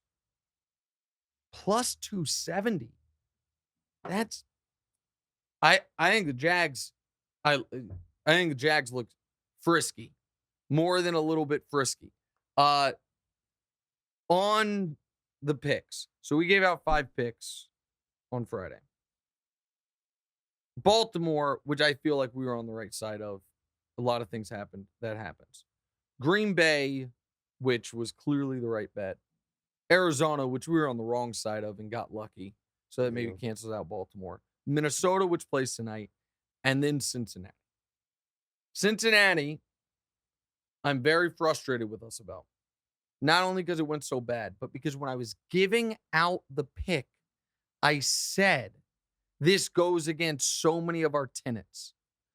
Plus 270. That's I think the Jags I think the Jags look frisky. More than a little bit frisky. On the picks. So we gave out 5 picks on Friday. Baltimore, which I feel like we were on the right side of. A lot of things happened. That happens. Green Bay, which was clearly the right bet. Arizona, which we were on the wrong side of and got lucky. So that maybe cancels out Baltimore. Minnesota, which plays tonight. And then Cincinnati. Cincinnati, I'm very frustrated with us about. Not only because it went so bad, but because when I was giving out the pick, I said, this goes against so many of our tenets.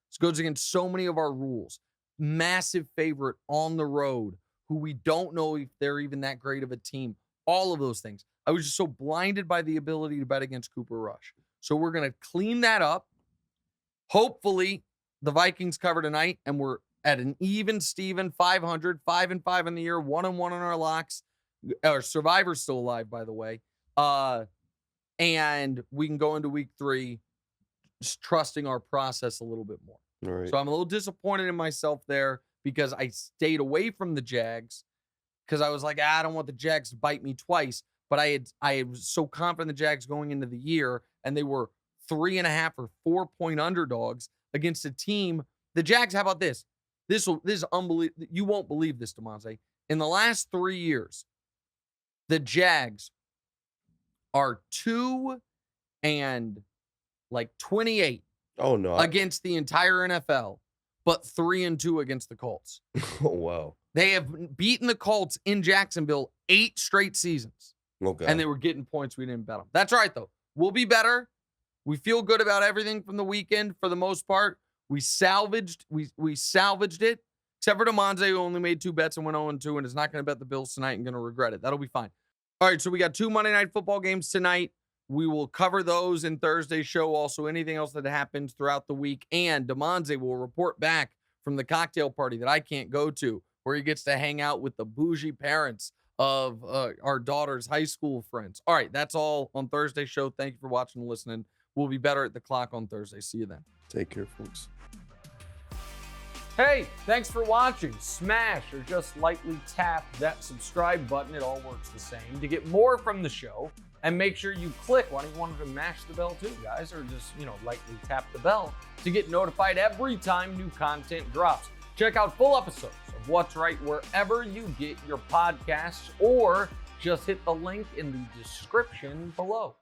This goes against so many of our rules. Massive favorite on the road, who we don't know if they're even that great of a team. All of those things. I was just so blinded by the ability to bet against Cooper Rush. So we're going to clean that up. Hopefully, the Vikings cover tonight, and we're at an even Steven 500, 5-5 in the year, 1-1 on our locks. Our Survivor's still alive, by the way. And we can go into week 3 just trusting our process a little bit more. All right. So I'm a little disappointed in myself there because I stayed away from the Jags because I was like, I don't want the Jags to bite me twice. But I was so confident in the Jags going into the year, and they were 3.5 or 4-point underdogs against a team. The Jags, how about this? This is unbelievable. You won't believe this, DeMonte. In the last 3 years, the Jags are 2-28. Oh, no. Against the entire NFL, but 3-2 against the Colts. Oh, wow. They have beaten the Colts in Jacksonville 8 straight seasons. Okay. And they were getting points. We didn't bet them. That's right, though. We'll be better. We feel good about everything from the weekend for the most part. We salvaged it, except for DeMonte, who only made 2 bets and went 0-2 and is not going to bet the Bills tonight and going to regret it. That'll be fine. All right, so we got 2 Monday Night Football games tonight. We will cover those in Thursday's show. Also, anything else that happens throughout the week. And DeMonte will report back from the cocktail party that I can't go to, where he gets to hang out with the bougie parents of our daughter's high school friends. All right, that's all on Thursday's show. Thank you for watching and listening. We'll be better at the clock on Thursday. See you then. Take care, folks. Hey, thanks for watching. Smash or just lightly tap that subscribe button. It all works the same. To get more from the show, and make sure you click. Why don't you want to mash the bell too, guys? Or just, lightly tap the bell to get notified every time new content drops. Check out full episodes of What's Right wherever you get your podcasts, or just hit the link in the description below.